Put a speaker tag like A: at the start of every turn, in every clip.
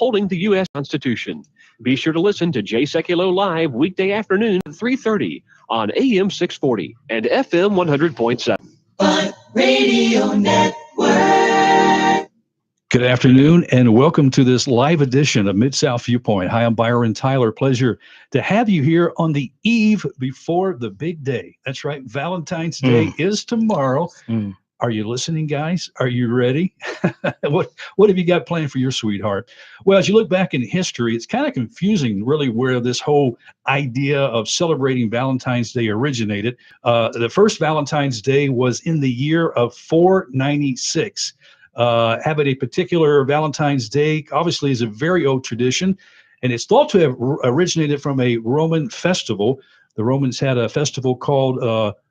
A: upholding the U.S. Constitution. Be sure to listen to Jay Sekulow live weekday afternoon at 3:30 on AM 640 and FM 100.7.
B: Radio Network.
C: Good afternoon and welcome to this live edition of Mid-South Viewpoint. Hi, I'm Byron Tyler. Pleasure to have you here on the eve before the big day. That's right. Valentine's Day is tomorrow. Are you listening, guys? Are you ready? What have you got planned for your sweetheart? Well, as you look back in history, it's kind of confusing, really, where this whole idea of celebrating Valentine's Day originated. The first Valentine's Day was in the year of 496. Having a particular Valentine's Day obviously is a very old tradition, and it's thought to have originated from a Roman festival. The Romans had a festival called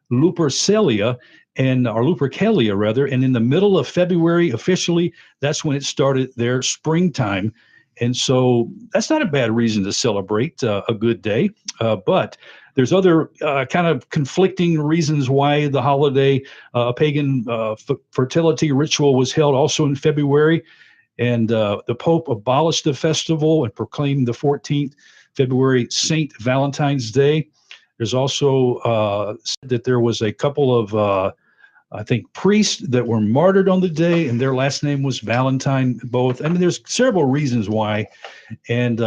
C: Lupercalia, or Lupercalia rather, and in the middle of February, officially, that's when it started their springtime. And so that's not a bad reason to celebrate a good day, but there's other kind of conflicting reasons why the holiday, a pagan fertility ritual was held also in February, and the Pope abolished the festival and proclaimed the 14th February Saint Valentine's Day. There's also said that there was a couple of, I think, priests that were martyred on the day, and their last name was Valentine both. I mean, there's several reasons why. And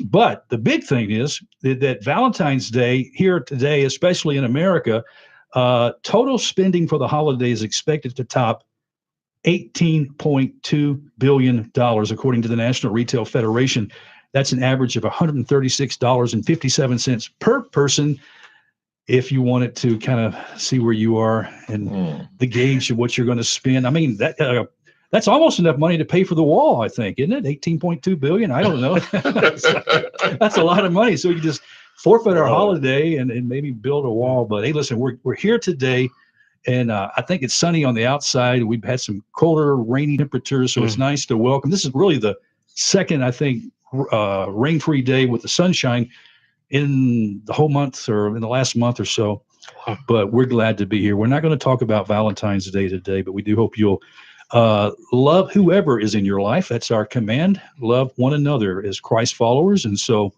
C: but the big thing is that Valentine's Day here today, especially in America, total spending for the holiday is expected to top $18.2 billion, according to the National Retail Federation. That's an average of $136.57 per person. If you wanted to kind of see where you are and the gauge of what you're going to spend. I mean, that's almost enough money to pay for the wall, I think, isn't it? $18.2 billion. I don't know. That's a lot of money. So you just forfeit our holiday and maybe build a wall. But hey, listen, we're here today, and I think it's sunny on the outside. We've had some colder, rainy temperatures, so it's nice to welcome. This is really the second, I think, rain-free day with the sunshine in the whole month or in the last month or so, but we're glad to be here. We're not going to talk about Valentine's Day today, but we do hope you'll love whoever is in your life. That's our command. Love one another as Christ followers. And so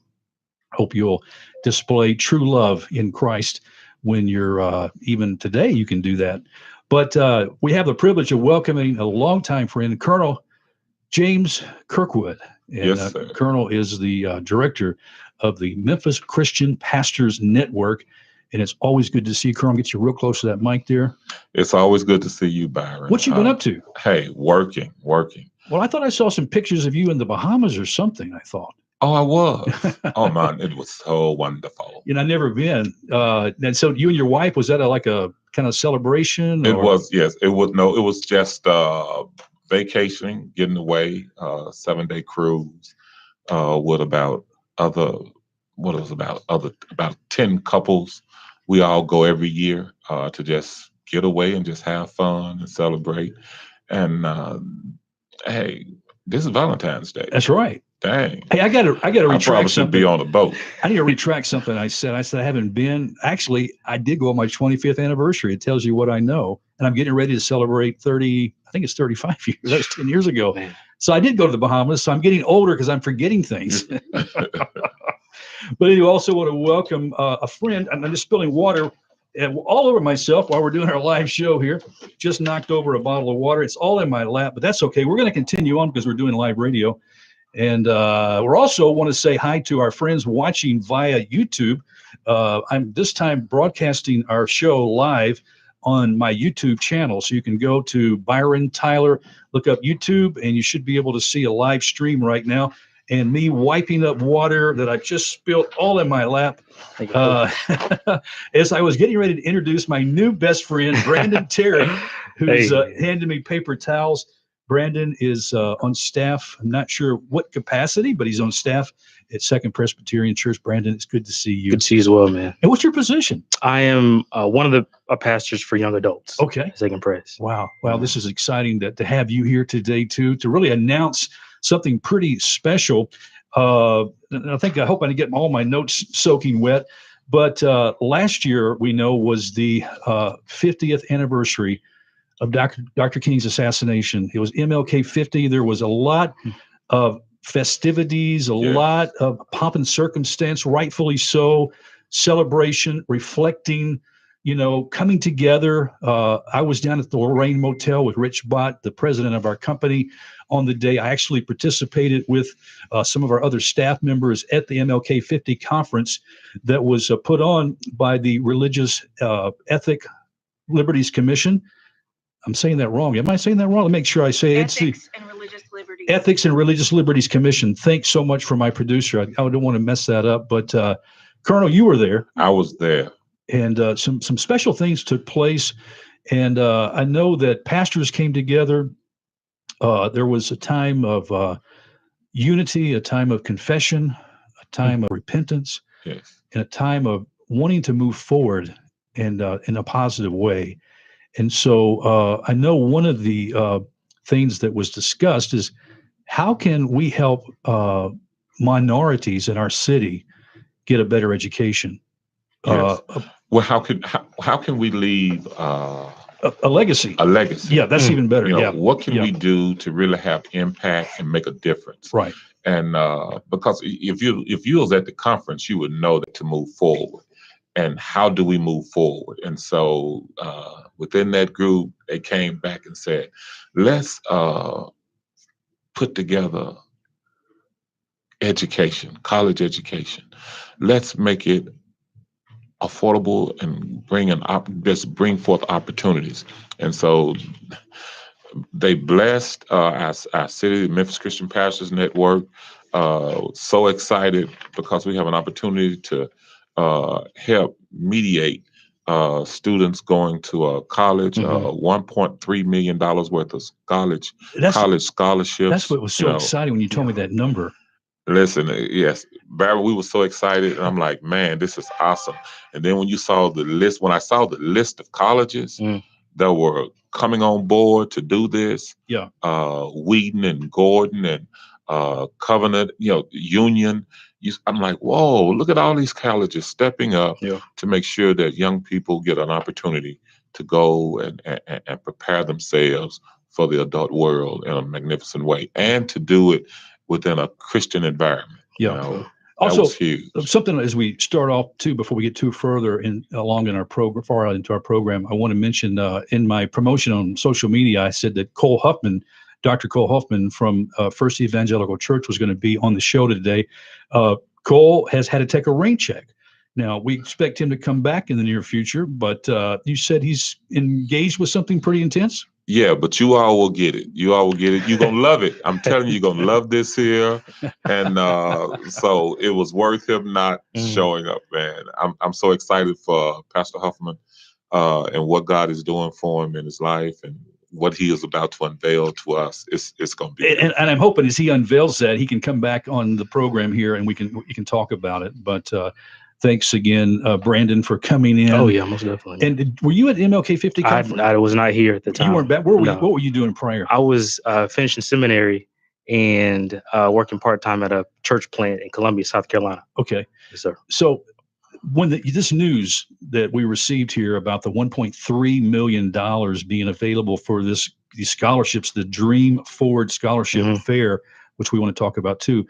C: hope you'll display true love in Christ when you're even today, you can do that. But we have the privilege of welcoming a longtime friend, Colonel James Kirkwood. And
D: Yes, sir.
C: Colonel is the director of the Memphis Christian Pastors Network. And it's always good to see you, Colonel. Get you real close to that mic there.
D: It's always good to see you, Byron.
C: What you been up to?
D: Hey, working.
C: Well, I thought I saw some pictures of you in the Bahamas or something, I thought.
D: Oh, I was. Oh, man, it was so wonderful.
C: I've never been. And so you and your wife, was that like a kind of celebration?
D: It was, yes. It was just vacationing, getting away, 7-day cruise with about 10 couples. We all go every year to just get away and just have fun and celebrate. And hey, this is Valentine's Day.
C: That's right.
D: Dang.
C: Hey, I gotta retract
D: I probably should
C: something.
D: be on a boat.
C: I need to retract something I said. I said I haven't been. Actually, I did go on my 25th anniversary. It tells you what I know. And I'm getting ready to celebrate 30, I think it's 35 years. That was 10 years ago.
A: Man.
C: So I did go to the Bahamas. So I'm getting older because I'm forgetting things. But anyway, also want to welcome a friend. I'm just spilling water all over myself while we're doing our live show here. Just knocked over a bottle of water. It's all in my lap, but that's okay. We're going to continue on because we're doing live radio. And we're also want to say hi to our friends watching via YouTube. I'm this time broadcasting our show live on my YouTube channel. So you can go to Byron Tyler, look up YouTube, and you should be able to see a live stream right now. And me wiping up water that I've just spilled all in my lap. As I was getting ready to introduce my new best friend, Brandon Terry, who's handing me paper towels. Brandon is on staff. I'm not sure what capacity, but he's on staff at Second Presbyterian Church. Brandon, it's good to see you.
E: Good to see you as well, man.
C: And what's your position?
E: I am one of the pastors for young adults.
C: Okay.
E: Second Pres.
C: Wow. Well, this is exciting to have you here today, too, to really announce something pretty special. And I hope I didn't get all my notes soaking wet. But last year, we know, was the 50th anniversary of Dr. King's assassination. It was MLK 50. There was a lot of festivities, a
D: Yes.
C: lot of pomp and circumstance, rightfully so, celebration, reflecting, coming together. I was down at the Lorraine Motel with Rich Bott, the president of our company, on the day. I actually participated with some of our other staff members at the MLK 50 conference that was put on by the Religious Ethic Liberties Commission. I'm saying that wrong. Am I saying that wrong? Let me make sure I say it's the
F: Ethics and Religious Liberties.
C: Ethics and Religious Liberties Commission. Thanks so much for my producer. I don't want to mess that up, but Colonel, you were there,
D: I was there.
C: and some special things took place. And I know that pastors came together. There was a time of unity, a time of confession, a time of repentance,
D: Yes.
C: and a time of wanting to move forward and in a positive way. And so I know one of the things that was discussed is how can we help minorities in our city get a better education?
D: Yes. Well, how can we leave
C: A legacy.
D: a legacy?
C: Yeah, that's even better.
D: You know,
C: Yeah,
D: what can
C: Yeah.
D: we do to really have impact and make a difference?
C: right.
D: And because if you was at the conference, you would know that to move forward. And how do we move forward? And so within that group, they came back and said, let's put together education, college education. Let's make it affordable and just bring forth opportunities. And so they blessed our city, Memphis Christian Pastors Network. So excited because we have an opportunity to help mediate students going to a college,
C: Mhm.
D: $1.3 million worth of college
C: That's
D: scholarships.
C: that's what was so
D: you know.
C: exciting when you told me that number.
D: Listen, yes, Barry, we were so excited, and I'm like, man, this is awesome. And then when I saw the list of colleges
E: Mm.
D: that were coming on board to do this,
C: Yeah.
D: Wheaton and Gordon and Covenant, Union, I'm like, whoa, look at all these colleges stepping up
E: Yeah.
D: to make sure that young people get an opportunity to go and prepare themselves for the adult world in a magnificent way, and to do it within a Christian environment.
C: Yeah.
D: That
C: Also,
D: was huge.
C: something as we start off too, before we get too further along in our program, far out into our program, I want to mention in my promotion on social media, I said that Cole Huffman, Dr. Cole Huffman from First Evangelical Church, was going to be on the show today. Cole has had to take a rain check. Now we expect him to come back in the near future, but you said he's engaged with something pretty intense.
D: Yeah, but you all will get it. You all will get it. You're going to love it. I'm telling you, you're going to love this here. And so it was worth him not showing up, man. I'm so excited for Pastor Huffman and what God is doing for him in his life and what he is about to unveil to us. It's going to be.
C: And I'm hoping as he unveils that, he can come back on the program here and we can talk about it. But thanks again, Brandon, for coming in.
E: Oh yeah, most definitely.
C: And were you at MLK 50 conference?
E: I was not here at the time.
C: You weren't back. Where were
E: No.
C: you? What were you doing prior?
E: I was finishing seminary and working part-time at a church plant in Columbia, South Carolina.
C: Okay.
E: Yes, sir.
C: So when this news that we received here about the $1.3 million being available for these scholarships, the Dream Forward Scholarship Fair, which we want to talk about too,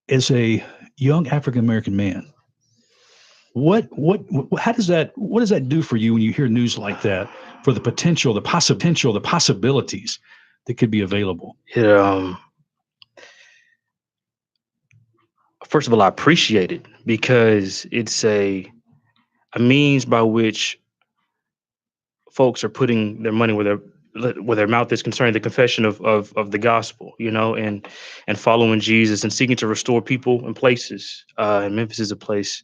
C: as a young African-American man, what does that do for you when you hear news like that, for the potential, the possibilities that could be available?
E: First of all, I appreciate it because it's a means by which folks are putting their money where their mouth is concerned, the confession of the gospel, and following Jesus and seeking to restore people and places. And Memphis is a place,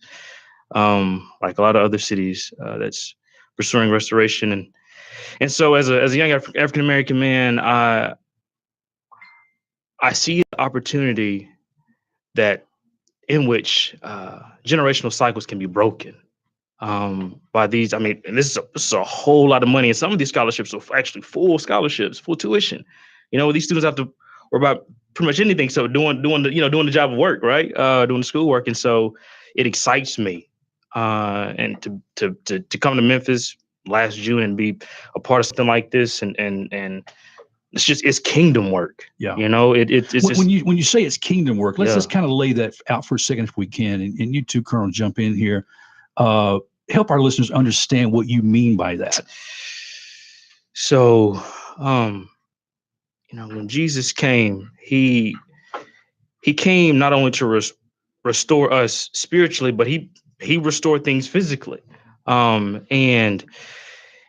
E: like a lot of other cities, that's pursuing restoration. And so as a young African American man, I see the opportunity in which generational cycles can be broken by these. I mean, and this is a whole lot of money, and some of these scholarships are actually full scholarships, full tuition. These students have to worry about pretty much anything. So doing the job of work, right? Doing the schoolwork, and so it excites me, and to come to Memphis last June and be a part of something like this, and it's kingdom work.
C: Yeah.
E: You know, it's just,
C: When you say it's kingdom work, let's
E: Yeah.
C: just kind of lay that out for a second if we can. And you too, Colonel, jump in here. Help our listeners understand what you mean by that.
E: so, when Jesus came, he came not only to restore us spiritually, but he restored things physically. And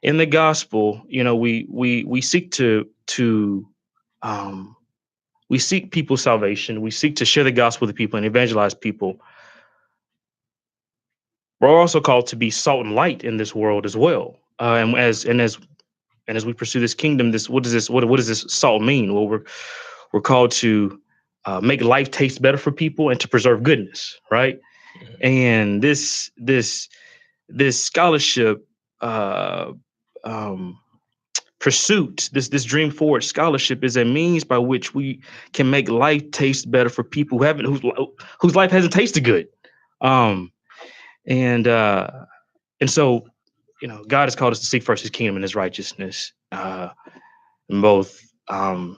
E: in the gospel, we seek to we seek people's salvation. We seek to share the gospel with people and evangelize people. We're also called to be salt and light in this world as well. And as we pursue this kingdom, what does this salt mean? Well, we're called to make life taste better for people and to preserve goodness, right? And this scholarship pursuit, this Dream Forward scholarship, is a means by which we can make life taste better for people whose life hasn't tasted good. And so, God has called us to seek first His kingdom and His righteousness, in both, I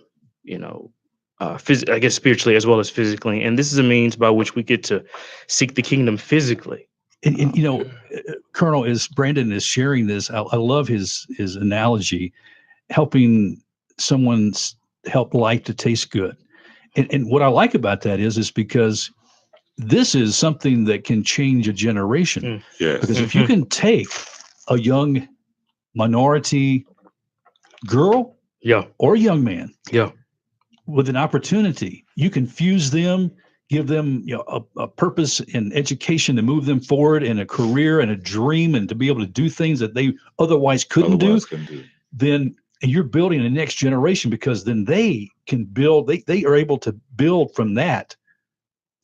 E: guess spiritually as well as physically. And this is a means by which we get to seek the kingdom physically.
C: And Colonel, as Brandon is sharing this, I love his analogy, helping someone help life to taste good. And what I like about that is because this is something that can change a generation.
D: Yes.
C: Because if you can take a young minority girl
E: Yeah.
C: or young man
E: Yeah.
C: with an opportunity, you can fuse them, give them a purpose and education to move them forward, and a career and a dream, and to be able to do things that they otherwise couldn't do. Then you're building the next generation, because then they can build, they are able to build from that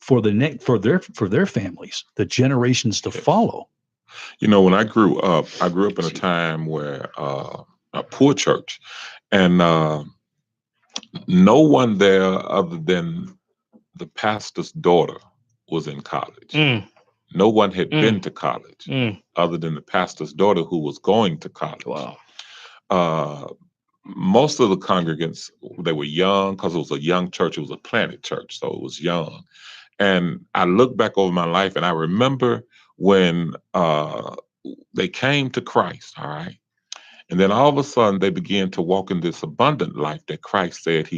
C: for their families, the generations to follow.
D: When I grew up in a time where a poor church, and no one there other than the pastor's daughter was in college. No one had been to college other than the pastor's daughter, who was going to college.
E: Wow.
D: Most of the congregants, they were young, because it was a young church. It was a planted church, so it was young. And I look back over my life, and I remember when they came to Christ, all right? And then all of a sudden, they began to walk in this abundant life that Christ said,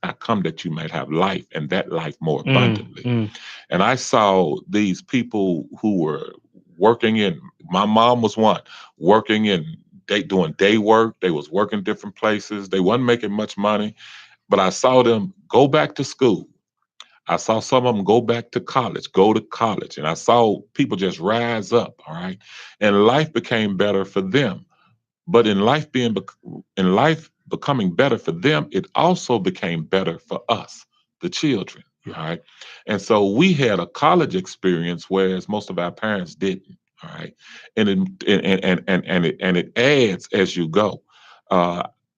D: I come that you might have life, and that life more abundantly. And I saw these people who were working my mom was one, working doing day work. They was working different places. They wasn't making much money, but I saw them go back to school. I saw some of them go to college, and I saw people just rise up, all right? And life became better for them. But in life becoming better for them, it also became better for us, the children, all right? And so we had a college experience, whereas most of our parents didn't, all right? And it adds as you go.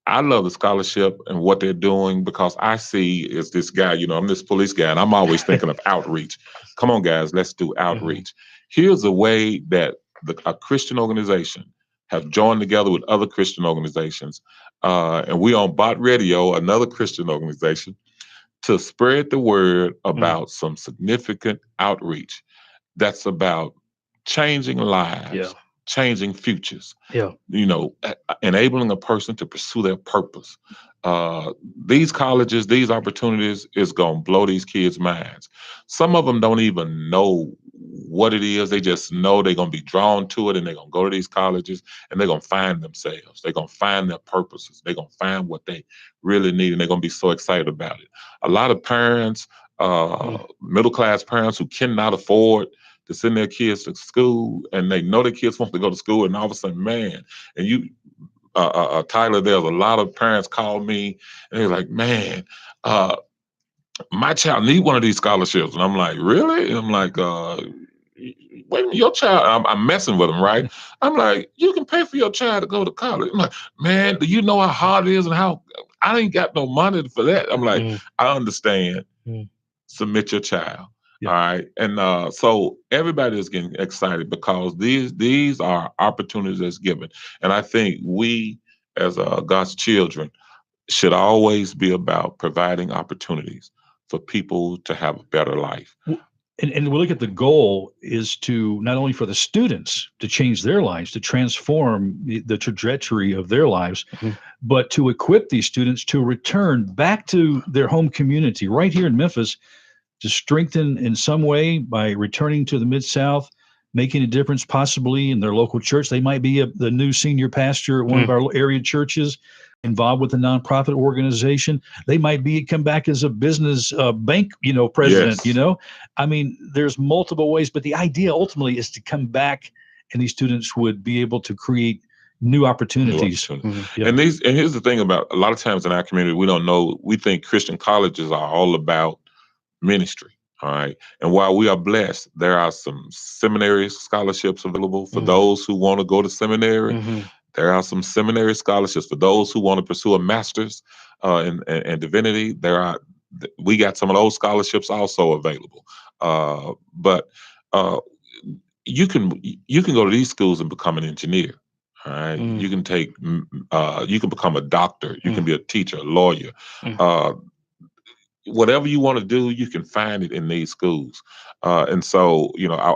D: I love the scholarship and what they're doing, because I see is this guy, I'm this police guy, and I'm always thinking of outreach. Come on, guys, let's do outreach. Here's a way that a Christian organization have joined together with other Christian organizations, and we on Bot Radio, another Christian organization, to spread the word about some significant outreach that's about changing lives, changing futures, enabling a person to pursue their purpose. These colleges, these opportunities is going to blow these kids' minds. Some of them don't even know what it is. They just know they're going to be drawn to it, and they're going to go to these colleges, and they're going to find themselves. They're going to find their purposes. They're going to find what they really need, and they're going to be so excited about it. A lot of parents, middle-class parents who cannot afford to send their kids to school, and they know their kids want to go to school, and all of a sudden, man, and Tyler, there's a lot of parents call me, and they're like, man, my child need one of these scholarships. And I'm like, really? And I'm like, wait a minute, your child, I'm messing with them, right? I'm like, you can pay for your child to go to college. I'm like, man, do you know how hard it is and how I ain't got no money for that? I'm like, I understand. Submit your child. All right. And so everybody is getting excited, because these are opportunities that's given. And I think we, as God's children, should always be about providing opportunities for people to have a better life.
C: And we look at the goal is to not only for the students to change their lives, to transform the trajectory of their lives,
E: Mhm.
C: but to equip these students to return back to their home community right here in Memphis, to strengthen in some way by returning to the Mid-South, making a difference possibly in their local church. They might be the new senior pastor at one of our area churches, involved with a nonprofit organization. They might come back as a business bank, president,
D: Yes.
C: I mean, there's multiple ways, but the idea ultimately is to come back and these students would be able to create new
D: New
C: opportunities.
D: opportunity.
C: Yeah.
D: And here's the thing about a lot of times in our community, we don't know, we think Christian colleges are all about ministry. All right. And while we are blessed, there are some seminary scholarships available for those who want to go to seminary.
E: Mhm.
D: There are some seminary scholarships for those who want to pursue a master's in divinity. We got some of those scholarships also available. But you can go to these schools and become an engineer. All right. You can you can become a doctor. You can be a teacher, a lawyer. Whatever you want to do, you can find it in these schools. And so,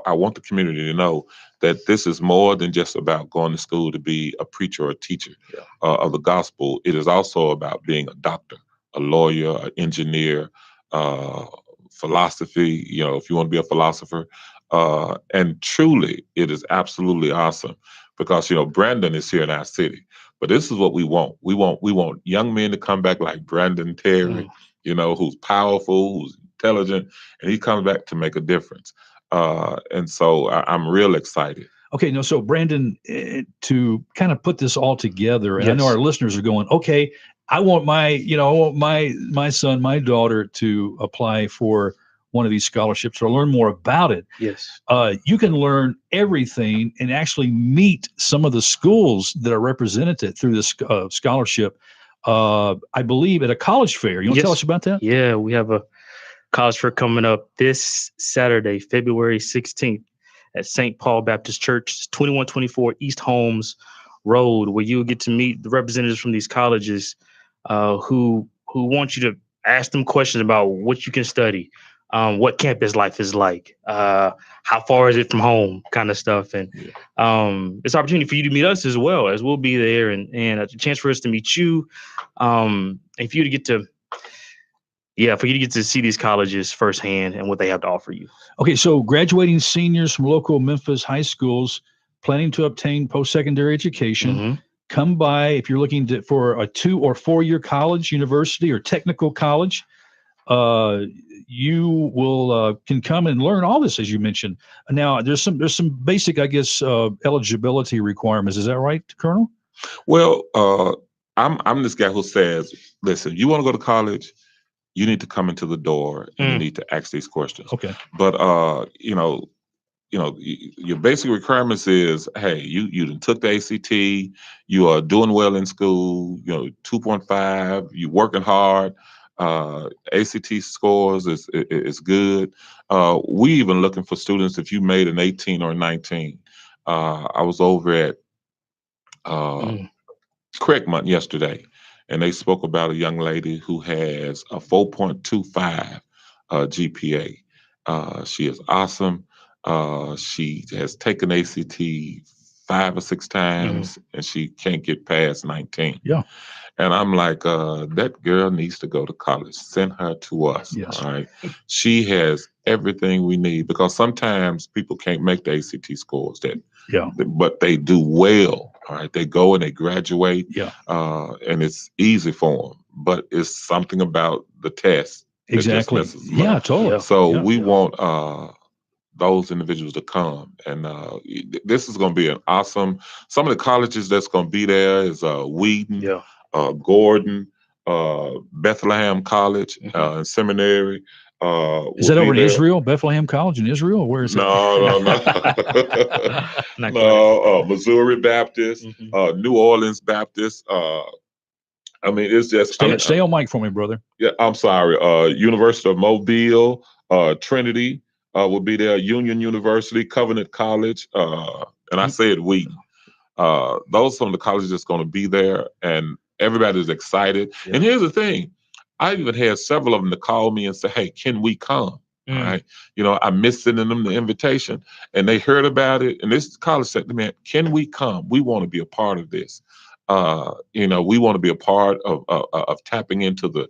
D: I want the community to know that this is more than just about going to school to be a preacher or a teacher of the gospel. It is also about being a doctor, a lawyer, an engineer, philosophy, if you want to be a philosopher. And truly, it is absolutely awesome because, Brandon is here in our city. But this is what we want. We want young men to come back like Brandon Terry, who's powerful, who's intelligent, and he comes back to make a difference. And so I'm real excited.
C: Okay, no, so Brandon, to kind of put this all together, and I know
E: Yes.
C: our listeners are going, okay, I want my son, my daughter to apply for one of these scholarships or learn more about it.
E: Yes.
C: You can learn everything and actually meet some of the schools that are represented through this scholarship. I believe at a college fair. You want to tell
E: Yes.
C: us about that?
E: Yeah, we have a college fair coming up this Saturday, February 16th at St. Paul Baptist Church, 2124 East Holmes Road, where you'll get to meet the representatives from these colleges who want you to ask them questions about what you can study, what campus life is like, how far is it from home, kind of stuff. And it's an opportunity for you to meet us as well, as we'll be there, and a chance for us to meet you, and for you to get to see these colleges firsthand and what they have to offer you.
C: Okay, so graduating seniors from local Memphis high schools planning to obtain post-secondary education, come by if you're looking for a 2 or 4 year college, university, or technical college. You will can come and learn all this, as you mentioned. Now, there's some basic, I guess, eligibility requirements. Is that right, Colonel?
D: Well, I'm this guy who says, listen, you want to go to college, you need to come into the door and you need to ask these questions.
C: Okay.
D: But your basic requirements is, hey, you done took the ACT, you are doing well in school, 2.5, you working hard, ACT scores is good. We even looking for students if you made an 18 or 19. I was over at Craigmont yesterday, and they spoke about a young lady who has a 4.25 GPA. She is awesome. She has taken ACT 5 or 6 times, and she can't get past 19.
C: Yeah.
D: And I'm like, that girl needs to go to college. Send her to us.
C: Yes.
D: All right. She has everything we need, because sometimes people can't make the ACT scores but they do well. All right. They go and they graduate.
C: Yeah.
D: And it's easy for them. But it's something about the test. that just
C: Exactly.
D: messes them up.
C: Yeah, totally.
D: So we want those individuals to come. And this is going to be an awesome. Some of the colleges that's going to be there is Wheaton, Gordon, Bethlehem College, and Seminary.
C: Is that over in Israel, Bethlehem College in Israel? Or where is it?
D: No. No, Missouri Baptist, New Orleans Baptist. I mean, it's just
C: stay on mic for me, brother.
D: Yeah, I'm sorry. University of Mobile, Trinity will be there. Union University, Covenant College, and I said Wheaton. Those are some of the colleges that's going to be there, and Everybody's excited.
E: Yeah.
D: And here's the thing. I even had several of them to call me and say, hey, can we come? All right. I'm sending them the invitation, and they heard about it. And this college said to me, can we come? We want to be a part of this. We want to be a part of tapping into the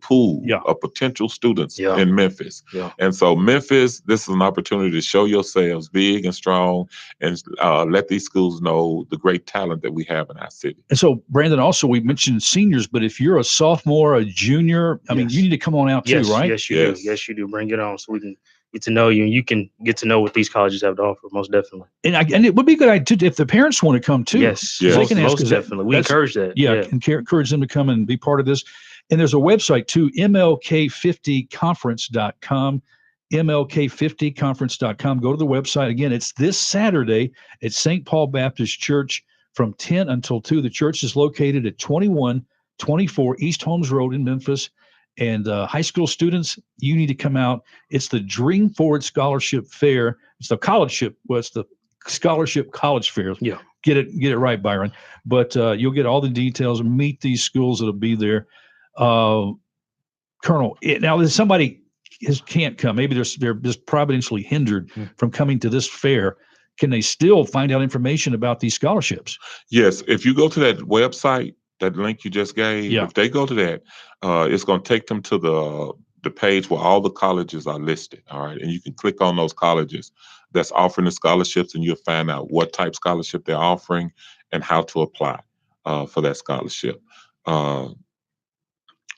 D: pool of potential students in Memphis.
E: Yeah.
D: And so Memphis, this is an opportunity to show yourselves big and strong, and let these schools know the great talent that we have in our city.
C: And so, Brandon, also we mentioned seniors, but if you're a sophomore, a junior, I mean, you need to come on out too, right?
E: Yes, you do. Yes, you do. Bring it on so we can get to know you, and you can get to know what these colleges have to offer. Most definitely.
C: And it would be a good idea if the parents want to come too.
E: Yes,
C: they can ask.
E: Most definitely. We encourage that.
C: Yeah, encourage them to come and be part of this. And there's a website too, MLK50conference.com. MLK50conference.com. Go to the website. Again, it's this Saturday at St. Paul Baptist Church from 10 until 2. The church is located at 2124 East Holmes Road in Memphis. And high school students, you need to come out. It's the Dream Forward Scholarship Fair. It's the it's the Scholarship College Fair.
E: Yeah.
C: Get it right, Byron. But you'll get all the details and meet these schools that'll be there. Colonel, now if somebody can't come, maybe they're just providentially hindered from coming to this fair, can they still find out information about these scholarships?
D: Yes, if you go to that website, that link you just gave, if they go to that, it's going to take them to the page where all the colleges are listed. All right. And you can click on those colleges that's offering the scholarships, and you'll find out what type scholarship they're offering and how to apply for that scholarship.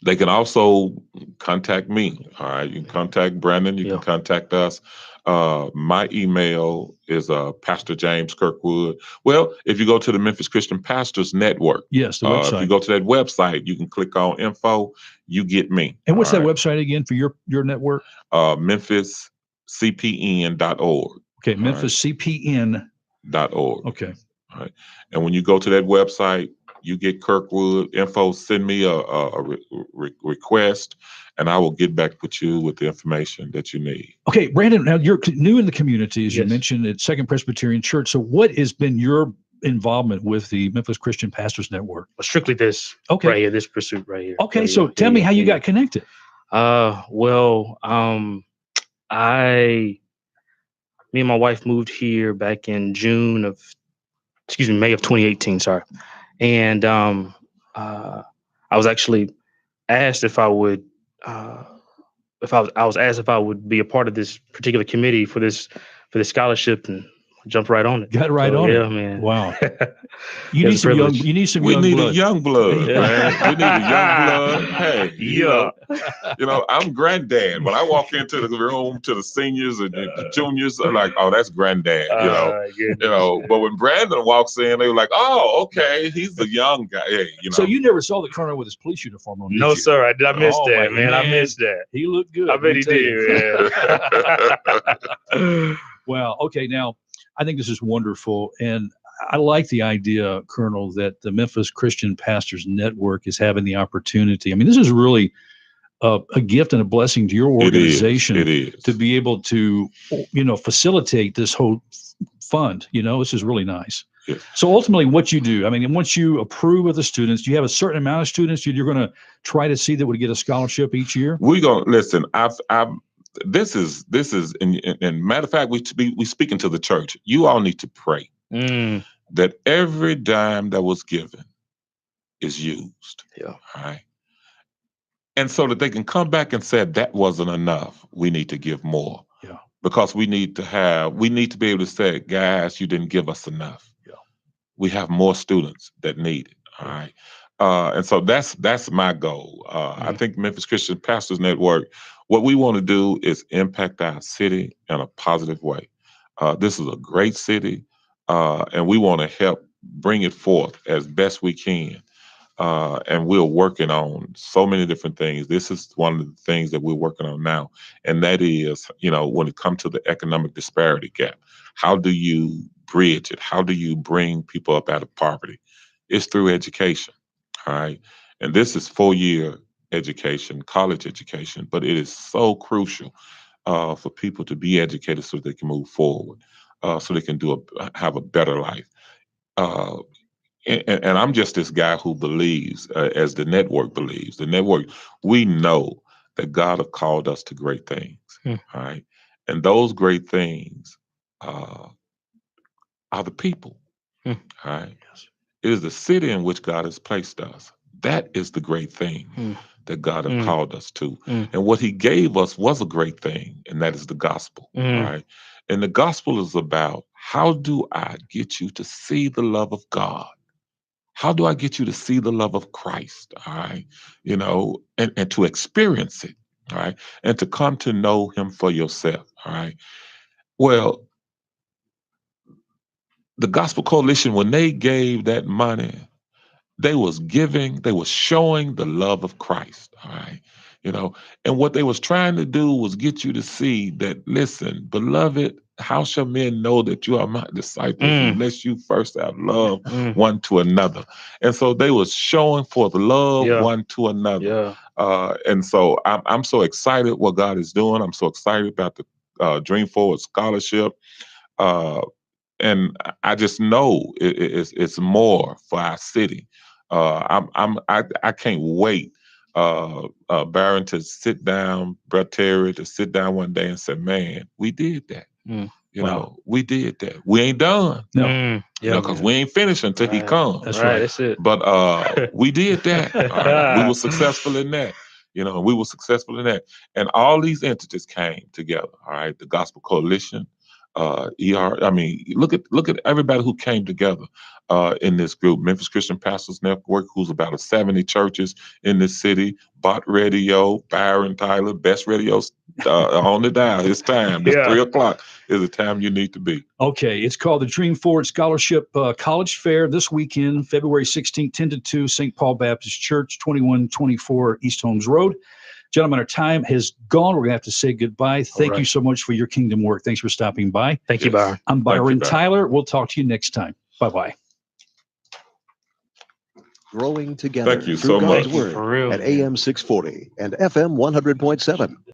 D: They can also contact me. All right. You can contact Brandon. You can contact us. My email is Pastor James Kirkwood. Well, if you go to the Memphis Christian Pastors Network,
C: yes, the website.
D: If you go to that website, you can click on info. You get me.
C: And what's that website again for your network?
D: MemphisCPN.org.
C: Okay, MemphisCPN.org. Okay.
D: All right. And when you go to that website, you get Kirkwood info. Send me a request, and I will get back with you with the information that you need.
C: Okay, Brandon, now you're new in the community, as you mentioned, at Second Presbyterian Church. So what has been your involvement with the Memphis Christian Pastors Network?
E: Strictly this right here, this pursuit right here.
C: Okay, so tell me how you got connected.
E: Me and my wife moved here back in May of 2018, sorry. And I was actually asked if I would I was asked if I would be a part of this particular committee for this scholarship, and jumped right on it.
C: Got right on it.
E: Yeah, man.
C: Wow. You need some young blood.
D: A young blood, man. We need a young blood. Hey, I'm granddad. When I walk into the room to the seniors and the juniors, I'm like, oh, that's granddad. But when Brandon walks in, they were like, oh, okay, he's the young guy. Hey,
C: So you never saw the colonel with his police uniform on?
E: No, sir. I missed that, man. I missed that.
C: He looked good.
E: I bet he did. Yeah.
C: Well, okay. Now, I think this is wonderful. And I like the idea, Colonel, that the Memphis Christian Pastors Network is having the opportunity. I mean, this is really a gift and a blessing to your organization.
D: It is.
C: To be able to, facilitate this whole fund. This is really nice.
D: Yes.
C: So ultimately what you do, I mean, once you approve of the students, do you have a certain amount of students you're going to try to see that would get a scholarship each year?
D: We're going to listen. This is, and matter of fact, we speaking to the church. You all need to pray that every dime that was given is used.
E: Yeah.
D: All right. And so that they can come back and say that wasn't enough. We need to give more.
C: Yeah.
D: Because we need to be able to say, guys, you didn't give us enough.
C: Yeah.
D: We have more students that need it. All right. And so that's my goal. I think Memphis Christian Pastors Network, what we want to do is impact our city in a positive way. This is a great city, and we want to help bring it forth as best we can. And we're working on so many different things. This is one of the things that we're working on now, and that is, when it comes to the economic disparity gap, how do you bridge it? How do you bring people up out of poverty? It's through education. All right. And this is 4-year education, college education, but it is so crucial for people to be educated so they can move forward, so they can have a better life. and I'm just this guy who believes, as the network believes. The network, we know that God have called us to great things,
E: Hmm.
D: all right? And those great things are the people,
E: Hmm.
D: all right? It is the city in which God has placed us. That is the great thing
E: Hmm.
D: that God have
E: Hmm.
D: called us to.
E: Hmm.
D: And what he gave us was a great thing, and that is the gospel,
E: Hmm.
D: all right? And the gospel is about, how do I get you to see the love of God? How do I get you to see the love of Christ? All right. And to experience it. All right. And to come to know him for yourself. All right. Well, the Gospel Coalition, when they gave that money, they was showing the love of Christ. All right. And what they was trying to do was get you to see that, listen, beloved, how shall men know that you are my disciples unless you first have love one to another? And so they was showing for the love one to another. And so I'm so excited what God is doing. I'm so excited about the Dream Forward Scholarship. And I just know it's more for our city. I can't wait, Baron, to sit down, Brett Terry, to sit down one day and say, man, we did that. We did that. We ain't done.
C: No.
D: Because we ain't finished until he comes.
C: That's right.
E: That's it.
D: But we did that. All right. We were successful in that. We were successful in that. And all these entities came together. All right. The Gospel Coalition, I mean, look at everybody who came together in this group. Memphis Christian Pastors Network, who's about 70 churches in this city. Bot Radio, Byron Tyler, best radios on the dial. It's time. It's 3:00 is the time you need to be.
C: Okay, it's called the Dream Forward Scholarship College Fair this weekend, February 16th, 10 to 2, St. Paul Baptist Church, 2124 East Holmes Road. Gentlemen, our time has gone. We're going to have to say goodbye. Thank you so much for your kingdom work. Thanks for stopping by.
E: Thank you, Byron.
C: I'm Byron Tyler. We'll talk to you next time. Bye-bye.
F: Growing together
D: Thank you
F: through
D: so
F: God's
D: much.
F: Word
E: For real,
F: at
E: man.
F: AM 640 and FM 100.7.